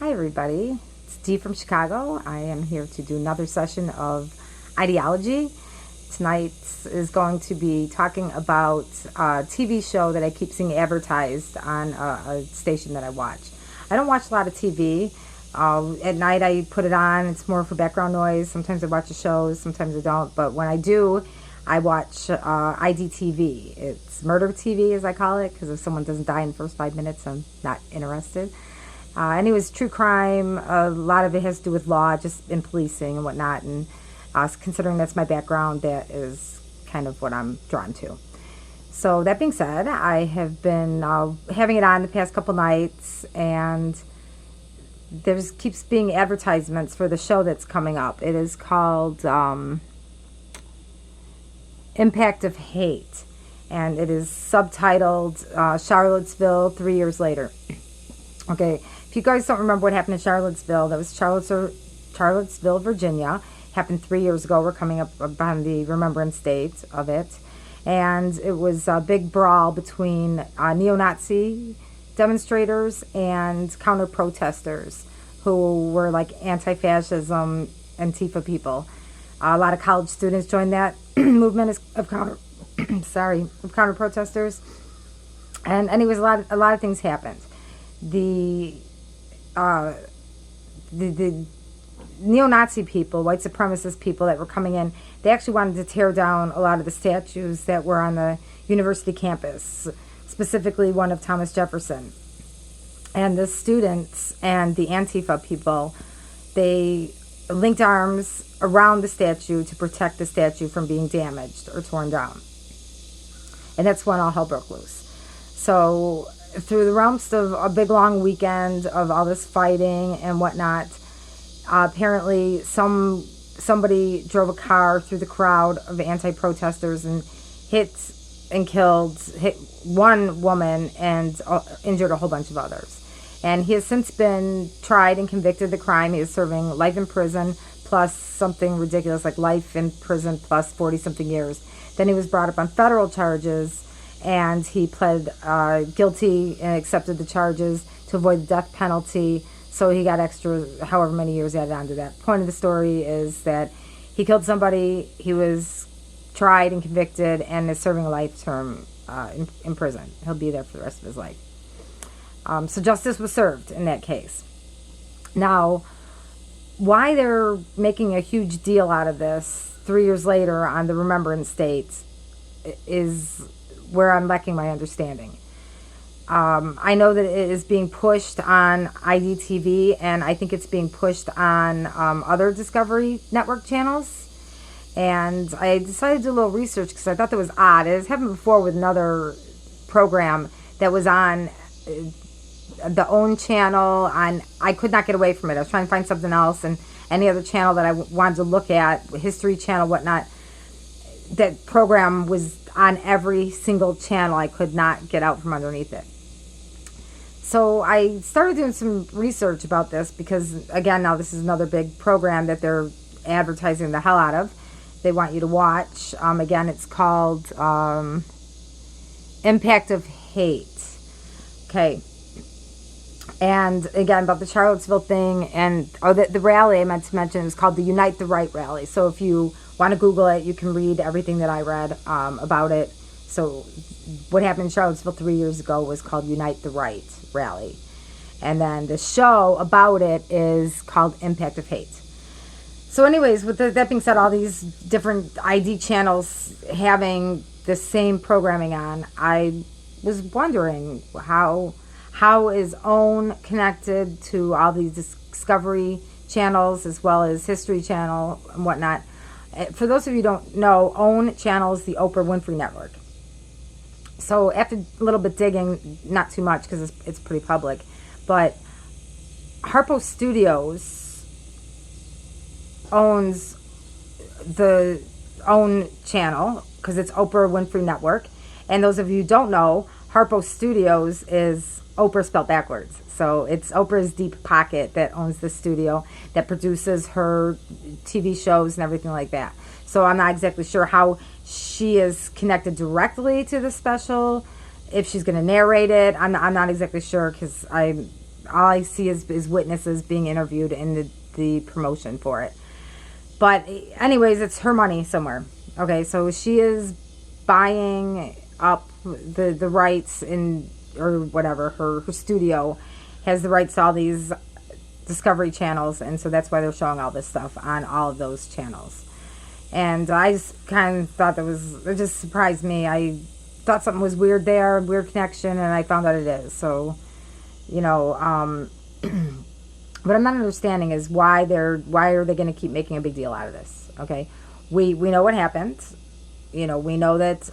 Hi everybody, it's Dee from Chicago. I am here to do another session of ideology. Tonight is going to be talking about a TV show that I keep seeing advertised on a station that I watch. I don't watch a lot of TV. At night I put it on. It's more for background noise. Sometimes I watch the shows, sometimes I don't. But when I do, I watch IDTV. It's murder TV, as I call it, because if someone doesn't die in the first 5 minutes, I'm not interested. Anyways, true crime, a lot of it has to do with law, just in policing and whatnot, and considering that's my background, that is kind of what I'm drawn to. So that being said, I have been having it on the past couple nights, and there keeps being advertisements for the show that's coming up. It is called Impact of Hate, and it is subtitled Charlottesville 3 years later. Okay, if you guys don't remember what happened in Charlottesville, that was Charlottesville, Virginia. Happened 3 years ago. We're coming up on the remembrance date of it. And it was a big brawl between neo-Nazi demonstrators and counter-protesters who were like anti-fascism, Antifa people. A lot of college students joined that movement of counter-protesters. And anyways, a lot of things happened. The neo-Nazi people, white supremacist people that were coming in, they actually wanted to tear down a lot of the statues that were on the university campus, specifically one of Thomas Jefferson. And the students and the Antifa people, they linked arms around the statue to protect the statue from being damaged or torn down. And that's when all hell broke loose. So through the realms of a big long weekend of all this fighting and whatnot, apparently somebody drove a car through the crowd of anti-protesters and hit one woman and injured a whole bunch of others. And he has since been tried and convicted of the crime. He is serving life in prison plus something ridiculous like life in prison plus 40-something years. Then he was brought up on federal charges, and he pled guilty and accepted the charges to avoid the death penalty. So he got extra, however many years added on to that. Point of the story is that he killed somebody, he was tried and convicted, and is serving a life term in prison. He'll be there for the rest of his life. So justice was served in that case. Now, why they're making a huge deal out of this 3 years later on the Remembrance Date is where I'm lacking my understanding. I know that it is being pushed on IDTV, and I think it's being pushed on other Discovery Network channels. And I decided to do a little research because I thought that was odd. It has happened before with another program that was on the OWN channel, and I could not get away from it. I was trying to find something else, and any other channel that I wanted to look at, History Channel, whatnot, that program was on every single channel. I could not get out from underneath it. So I started doing some research about this because, again, now this is another big program that they're advertising the hell out of. They want you to watch. Again, it's called Impact of Hate. Okay. And again, about the Charlottesville thing, and the rally I meant to mention is called the Unite the Right rally. So if you want to Google it, you can read everything that I read about it. So what happened in Charlottesville 3 years ago was called Unite the Right rally. And then the show about it is called Impact of Hate. So anyways, with that being said, all these different ID channels having the same programming on, I was wondering how is OWN connected to all these Discovery channels as well as History Channel and whatnot. For those of you who don't know, OWN channel is the Oprah Winfrey Network. So after a little bit digging, not too much because it's pretty public, but Harpo Studios owns the OWN channel because it's Oprah Winfrey Network. And those of you who don't know, Harpo Studios is Oprah spelled backwards. So it's Oprah's deep pocket that owns the studio that produces her TV shows and everything like that. So I'm not exactly sure how she is connected directly to the special, if she's going to narrate it. I'm not exactly sure because I'm all I see is witnesses being interviewed in the promotion for it. But anyways, it's her money somewhere. Okay, so she is buying up the rights in, or whatever, her studio has the rights to all these Discovery channels, and so that's why they're showing all this stuff on all of those channels. And I just kind of thought it just surprised me. I thought something was weird there, weird connection, and I found out it is. So, you know, what I'm not understanding is why are they going to keep making a big deal out of this? Okay, we know what happened. You know, we know that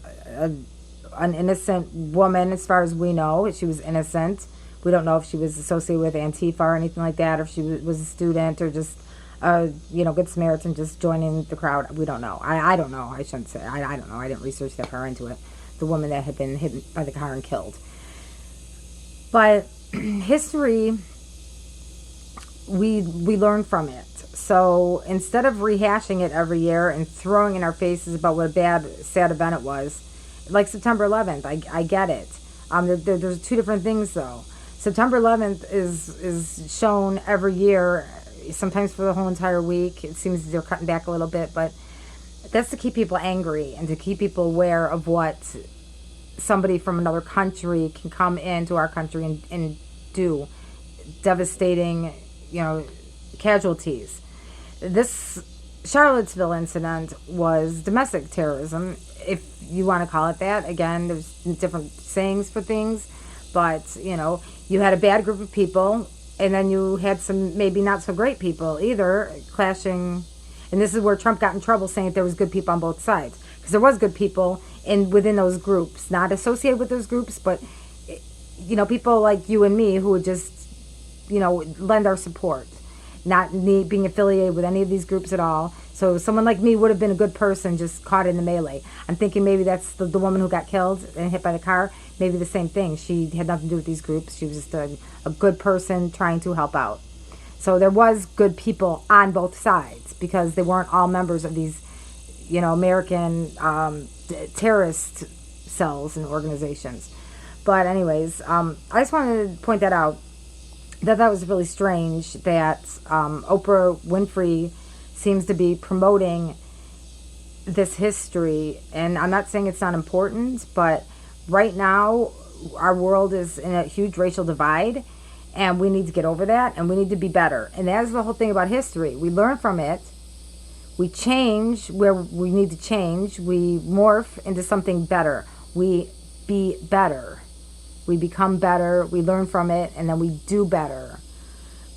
an innocent woman, as far as we know, she was innocent. We don't know if she was associated with Antifa or anything like that, or if she was a student or just Good Samaritan just joining the crowd. We don't know. I don't know. I shouldn't say. I don't know. I didn't research that far into it. The woman that had been hit by the car and killed. But history, we learn from it. So instead of rehashing it every year and throwing in our faces about what a bad, sad event it was, like September 11th, I get it. There's two different things though. September 11th is shown every year, sometimes for the whole entire week. It seems they're cutting back a little bit, but that's to keep people angry and to keep people aware of what somebody from another country can come into our country and do. Devastating, casualties. This Charlottesville incident was domestic terrorism, if you want to call it that. Again, there's different sayings for things, but, you had a bad group of people, and then you had some maybe not so great people either clashing. And this is where Trump got in trouble, saying that there was good people on both sides. Because there was good people within those groups, not associated with those groups, but, people like you and me who would just, lend our support, not being affiliated with any of these groups at all. So someone like me would have been a good person just caught in the melee. I'm thinking maybe that's the woman who got killed and hit by the car. Maybe the same thing. She had nothing to do with these groups. She was just a good person trying to help out. So there was good people on both sides because they weren't all members of these, American terrorist cells and organizations. But anyways, I just wanted to point that out. That was really strange that Oprah Winfrey seems to be promoting this history. And I'm not saying it's not important, but right now our world is in a huge racial divide, and we need to get over that, and we need to be better. And that's the whole thing about history. We learn from it. We change where we need to change. We morph into something better. We be better. We become better, we learn from it, and then we do better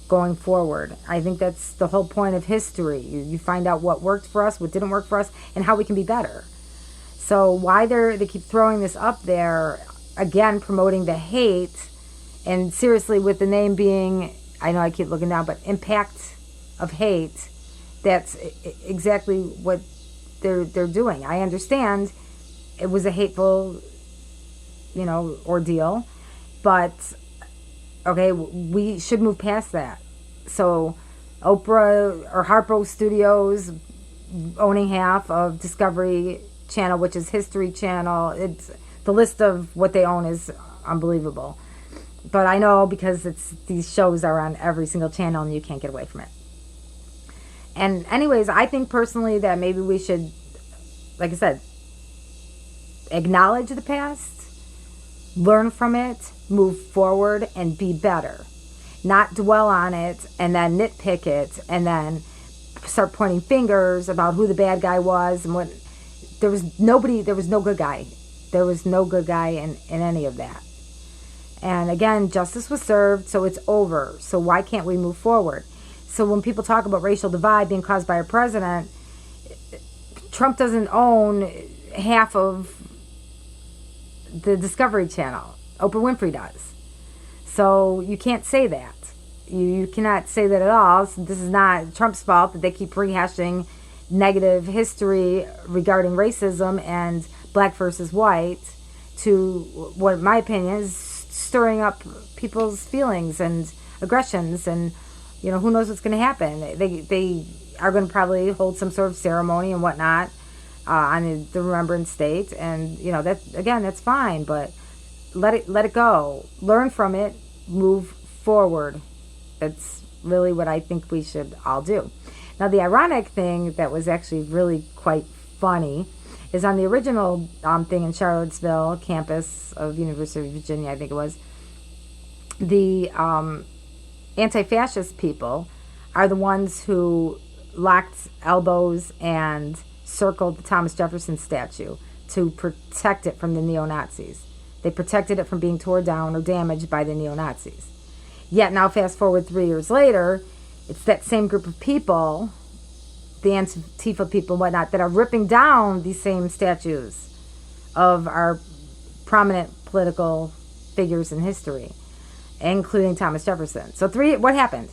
going forward. I think that's the whole point of history. You find out what worked for us, what didn't work for us, and how we can be better. So why they keep throwing this up there, again, promoting the hate, and seriously, with the name being, I know I keep looking down, but Impact of Hate, that's exactly what they're doing. I understand it was a hateful ordeal, but okay, we should move past that. So Oprah or Harpo Studios owning half of Discovery Channel, which is History Channel. It's the list of what they own is unbelievable, but I know because these shows are on every single channel and you can't get away from it. And anyways, I think personally that maybe we should, like I said, acknowledge the past, learn from it, move forward, and be better. Not dwell on it and then nitpick it and then start pointing fingers about who the bad guy was and what. There was no good guy. There was no good guy in any of that. And again, justice was served, so it's over. So why can't we move forward? So when people talk about racial divide being caused by a president, Trump doesn't own half of the Discovery Channel. Oprah Winfrey does. So you can't say that. You cannot say that at all. So this is not Trump's fault that they keep rehashing negative history regarding racism and black versus white to what, in my opinion, is stirring up people's feelings and aggressions. And, who knows what's going to happen. They are going to probably hold some sort of ceremony and whatnot on the Remembrance Date, and that's fine, but let it go. Learn from it, move forward. That's really what I think we should all do. Now, the ironic thing that was actually really quite funny is on the original thing in Charlottesville campus of University of Virginia, I think it was, the anti-fascist people are the ones who locked elbows and circled the Thomas Jefferson statue to protect it from the neo-Nazis. They protected it from being torn down or damaged by the neo-Nazis. Yet now, fast forward 3 years later, it's that same group of people, the Antifa people and whatnot, that are ripping down these same statues of our prominent political figures in history, including Thomas Jefferson. So what happened?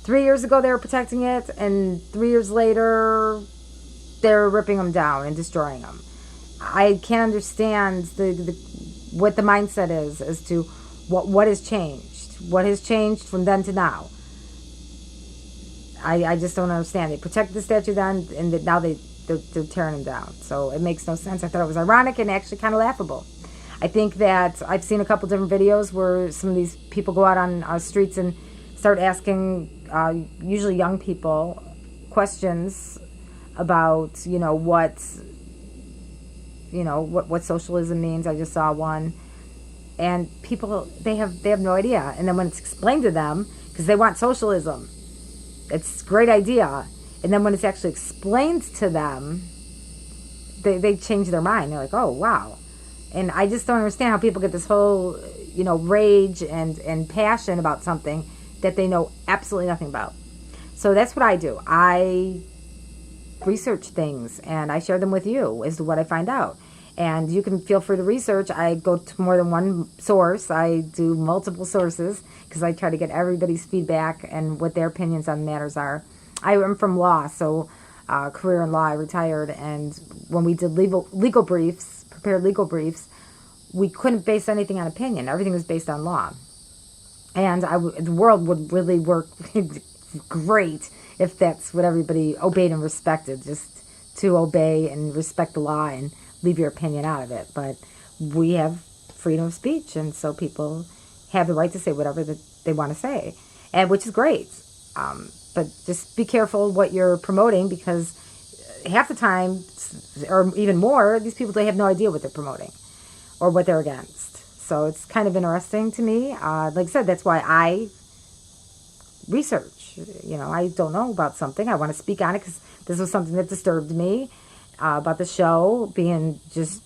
3 years ago they were protecting it, and 3 years later they're ripping them down and destroying them. I can't understand what the mindset is as to what has changed. What has changed from then to now? I just don't understand. They protected the statue then, and now they're tearing them down. So it makes no sense. I thought it was ironic and actually kind of laughable. I think that I've seen a couple different videos where some of these people go out on streets and start asking, usually young people, questions about, what socialism means. I just saw one, and people they have no idea. And then when it's explained to them, because they want socialism, it's a great idea, and then when it's actually explained to them, they change their mind. They're like, oh wow. And I just don't understand how people get this whole rage and passion about something that they know absolutely nothing about. So that's what I do. I research things and I share them with you as to what I find out. And you can feel free to research. I go to more than one source. I do multiple sources because I try to get everybody's feedback and what their opinions on matters are. I am from law, so career in law. I retired, and when we did legal briefs, prepared legal briefs, we couldn't base anything on opinion. Everything was based on law. And the world would really work great if that's what everybody obeyed and respected, just to obey and respect the law and leave your opinion out of it. But we have freedom of speech, and so people have the right to say whatever that they want to say, and which is great. But just be careful what you're promoting, because half the time, or even more, these people, they have no idea what they're promoting or what they're against. So it's kind of interesting to me. Like I said, that's why I research. I don't know about something. I want to speak on it because this was something that disturbed me about the show being just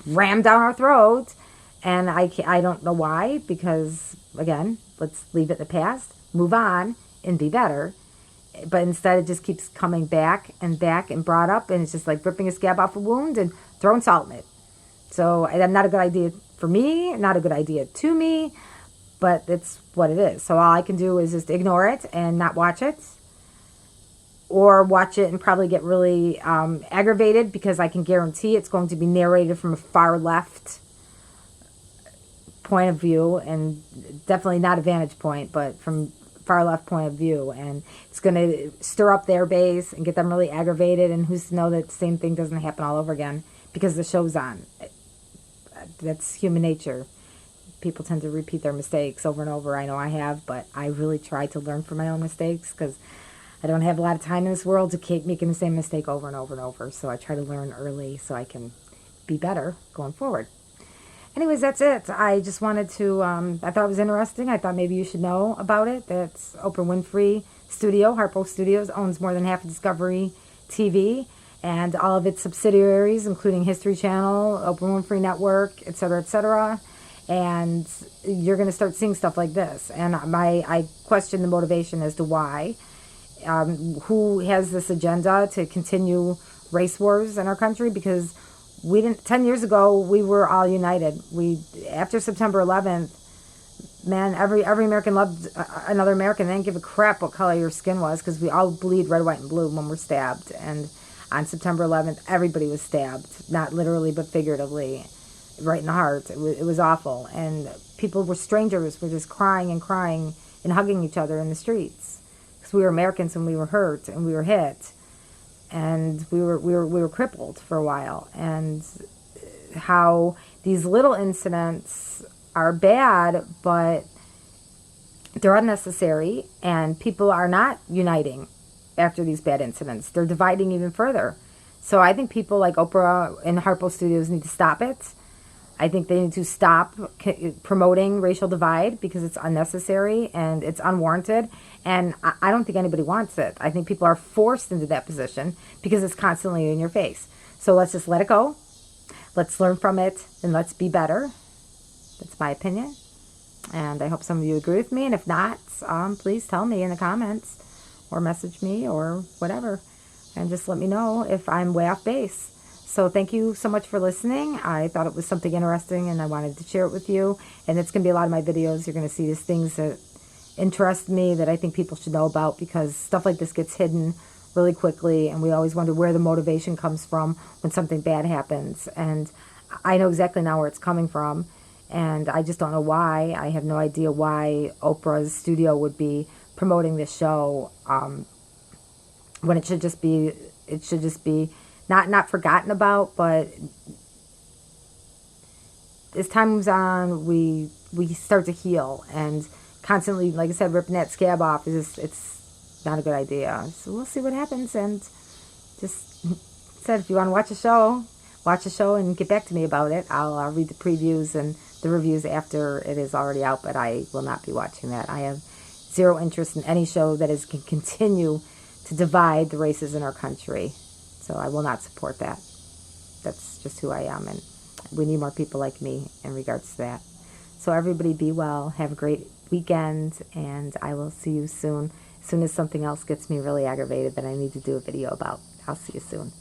rammed down our throats. And I don't know why, because, again, let's leave it in the past, move on, and be better. But instead, it just keeps coming back and brought up, and it's just like ripping a scab off a wound and throwing salt in it. So that's not a good idea for me, not a good idea to me, but it's what it is. So all I can do is just ignore it and not watch it, or watch it and probably get really aggravated, because I can guarantee it's going to be narrated from a far left point of view, and definitely not a vantage point, but from far left point of view, and it's going to stir up their base and get them really aggravated, and who's to know that the same thing doesn't happen all over again because the show's on. That's human nature. People tend to repeat their mistakes over and over. I know I have, but I really try to learn from my own mistakes, because I don't have a lot of time in this world to keep making the same mistake over and over and over. So I try to learn early so I can be better going forward. Anyways, that's it. I just wanted to, I thought it was interesting. I thought maybe you should know about it. That's Oprah Winfrey Studio, Harpo Studios, owns more than half of Discovery TV and all of its subsidiaries, including History Channel, Oprah Winfrey Network, etc., etc. And you're going to start seeing stuff like this. And I question the motivation as to why. Who has this agenda to continue race wars in our country? Because 10 years ago, we were all united. After September 11th, man, every American loved another American. They didn't give a crap what color your skin was, because we all bleed red, white, and blue when we're stabbed. And on September 11th, everybody was stabbed, not literally but figuratively, right in the heart. It was awful. And people were strangers, were just crying and hugging each other in the streets, because we were Americans and we were hurt and we were hit. And we were crippled for a while. And how these little incidents are bad, but they're unnecessary, and people are not uniting after these bad incidents. They're dividing even further. So I think people like Oprah and Harpo Studios need to stop it. I think they need to stop promoting racial divide because it's unnecessary and it's unwarranted. And I don't think anybody wants it. I think people are forced into that position because it's constantly in your face. So let's just let it go. Let's learn from it and let's be better. That's my opinion. And I hope some of you agree with me. And if not, please tell me in the comments or message me or whatever. And just let me know if I'm way off base. So thank you so much for listening. I thought it was something interesting and I wanted to share it with you. And it's going to be a lot of my videos. You're going to see these things that interest me that I think people should know about, because stuff like this gets hidden really quickly. And we always wonder where the motivation comes from when something bad happens. And I know exactly now where it's coming from. And I just don't know why. I have no idea why Oprah's studio would be promoting this show when it should just be not forgotten about, but as time moves on, we start to heal, and constantly, like I said, ripping that scab off it's not a good idea. So we'll see what happens, and just said, if you want to watch a show and get back to me about it. I'll read the previews and the reviews after it is already out, but I will not be watching that. I have zero interest in any show that can continue to divide the races in our country. So I will not support that. That's just who I am, and we need more people like me in regards to that. So everybody be well, have a great weekend, and I will see you soon. As soon as something else gets me really aggravated that I need to do a video about, I'll see you soon.